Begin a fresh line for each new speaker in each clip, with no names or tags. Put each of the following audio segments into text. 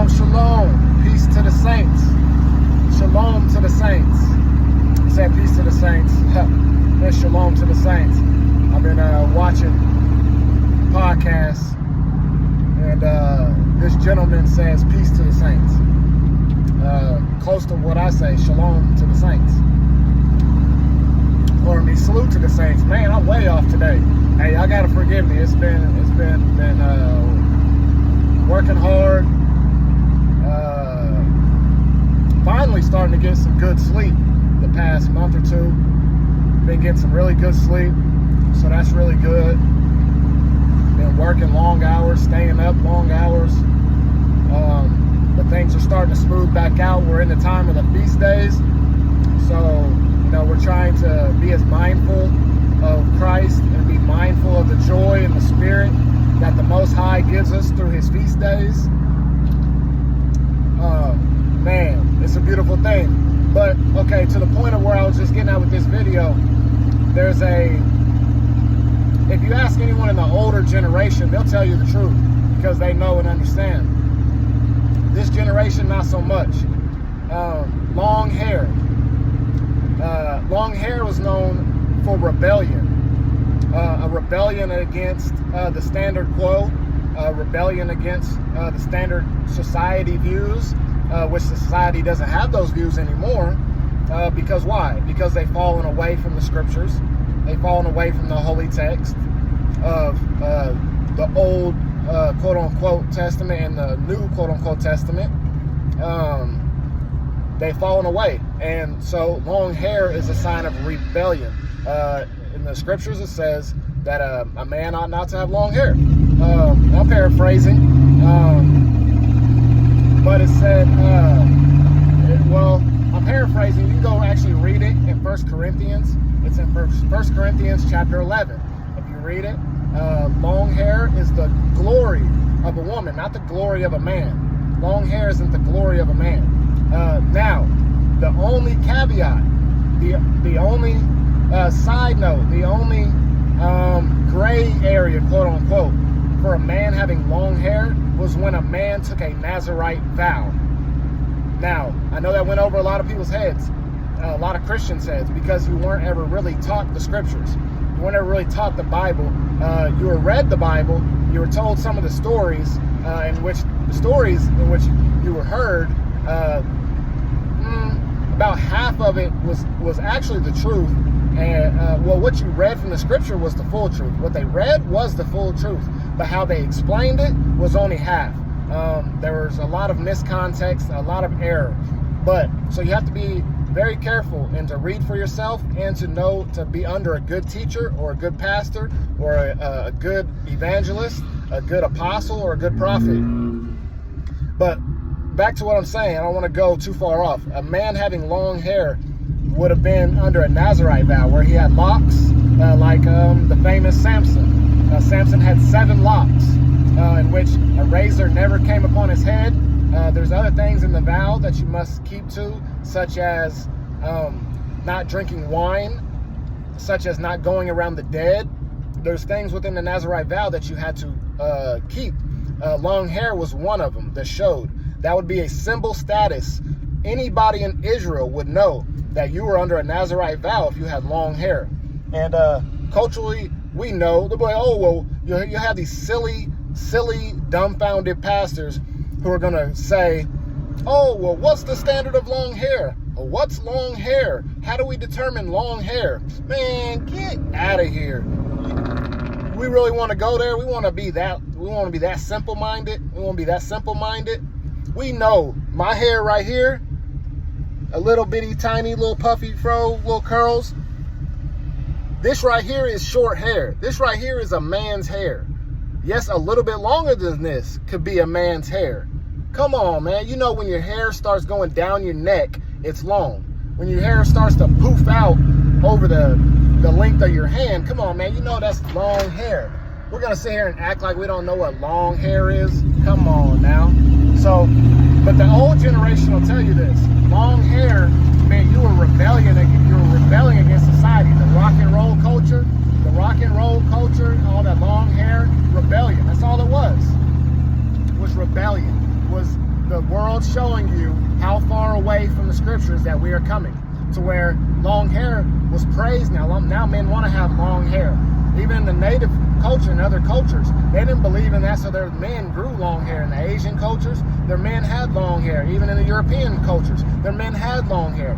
Shalom, shalom. Peace to the saints. Shalom to the saints. I said peace to the saints. Then shalom to the saints. I've been watching podcasts, and this gentleman says peace to the saints. Close to what I say, shalom to the saints. Or me, salute to the saints. Man, I'm way off today. Hey, y'all gotta forgive me. It's been working hard. Finally starting to get some good sleep the past month or two. Been getting some really good sleep, so that's really good. Been working long hours, staying up long hours. But things are starting to smooth back out. We're in the time of the feast days, so we're trying to be as mindful of Christ and be mindful of the joy and the spirit that the Most High gives us through his feast days. Man, it's a beautiful thing. But okay, to the point of where I was just getting at with this video, if you ask anyone in the older generation, they'll tell you the truth because they know and understand. This generation, not so much. Long hair. Long hair was known for rebellion. A rebellion against the standard quo, a rebellion against the standard society views, which society doesn't have those views anymore. Because why? Because they've fallen away from the scriptures. They've fallen away from the holy text of the old quote-unquote testament and the new quote-unquote testament. They've fallen away. And so long hair is a sign of rebellion. In the scriptures it says that a man ought not to have long hair. I'm paraphrasing. But it said, I'm paraphrasing. You can go actually read it in 1 Corinthians. It's in 1 Corinthians chapter 11. If you read it, long hair is the glory of a woman, not the glory of a man. Long hair isn't the glory of a man. Now, the only caveat, the only side note, the only gray area, quote unquote, for a man having long hair was when a man took a Nazirite vow. Now, I know that went over a lot of people's heads, a lot of Christians' heads, because you weren't ever really taught the scriptures. You weren't ever really taught the Bible. You were read the Bible. You were told some of the stories in which you were heard. About half of it was actually the truth. And what you read from the scripture was the full truth. What they read was the full truth, but how they explained it was only half. There was a lot of miscontext, a lot of error. But so you have to be very careful and to read for yourself and to know to be under a good teacher or a good pastor or a good evangelist, a good apostle or a good prophet. But back to what I'm saying, I don't want to go too far off. A man having long hair would have been under a Nazirite vow where he had locks, like the famous Samson. Samson had 7 locks, in which a razor never came upon his head. There's other things in the vow that you must keep to, such as not drinking wine, such as not going around the dead. There's things within the Nazirite vow that you had to keep. Long hair was one of them that showed. That would be a symbol status. Anybody in Israel would know that you were under a Nazirite vow if you had long hair. And culturally, we know, they'll be like, oh, well, you have these silly, dumbfounded pastors who are going to say, oh, well, what's the standard of long hair? Or what's long hair? How do we determine long hair? Man, get out of here. We really want to go there? We want to be that simple-minded? We want to be that simple-minded? We know my hair right here, a little bitty, tiny, little puffy fro, little curls. This right here is short hair. This right here is a man's hair. Yes, a little bit longer than this could be a man's hair. Come on, man. You know when your hair starts going down your neck, it's long. When your hair starts to poof out over the length of your hand, come on, man. You know that's long hair. We're going to sit here and act like we don't know what long hair is? Come on now. So, but the old generation will tell you this. Long hair, man, you were rebelling against society. The rock and roll culture, all that long hair, rebellion. That's all it was rebellion. Was the scriptures that we are coming to where long hair was praised. Now men want to have long hair. Even in the native culture and other cultures, they didn't believe in that, so their men grew long hair. In the Asian cultures, their men had long hair. Even in the European cultures, their men had long hair.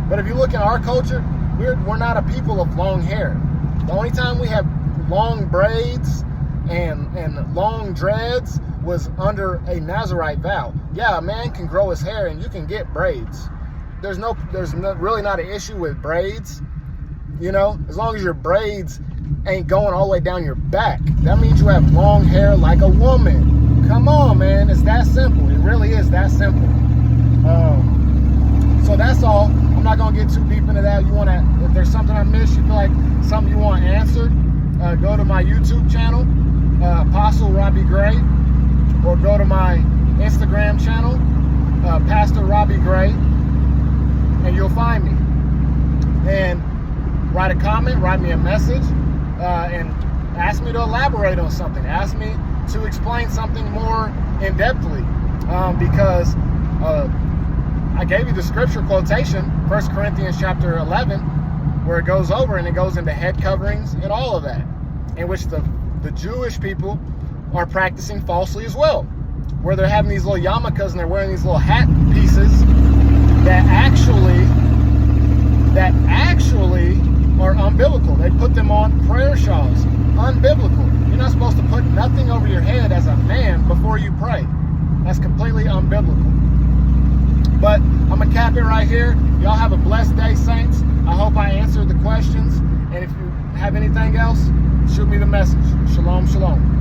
But if you look at our culture, we're not a people of long hair. The only time we have long braids and long dreads was under a Nazirite vow. Yeah, a man can grow his hair and you can get braids. There's really not an issue with braids, you know, as long as your braids ain't going all the way down your back. That means you have long hair like a woman. Come on, man, it's that simple. It really is that simple. So that's all. I'm not gonna get too deep into that. If there's something I missed, you feel like something you want answered, go to my YouTube channel, Apostle Robbie Gray, or go to my Instagram channel, Pastor Robbie Gray, and you'll find me. And write a comment, write me a message, and ask me to elaborate on something. Ask me to explain something more in-depthly, because I gave you the scripture quotation, 1 Corinthians chapter 11, where it goes over and it goes into head coverings and all of that, in which the Jewish people are practicing falsely as well, where they're having these little yarmulkes and they're wearing these little hat pieces that actually are unbiblical. They put them on prayer shawls. Unbiblical. You're not supposed to put nothing over your head as a man before you pray. That's completely unbiblical. But I'm going to cap it right here. Y'all have a blessed day, saints. I hope I answered the questions. And if you have anything else, shoot me the message. Shalom, shalom.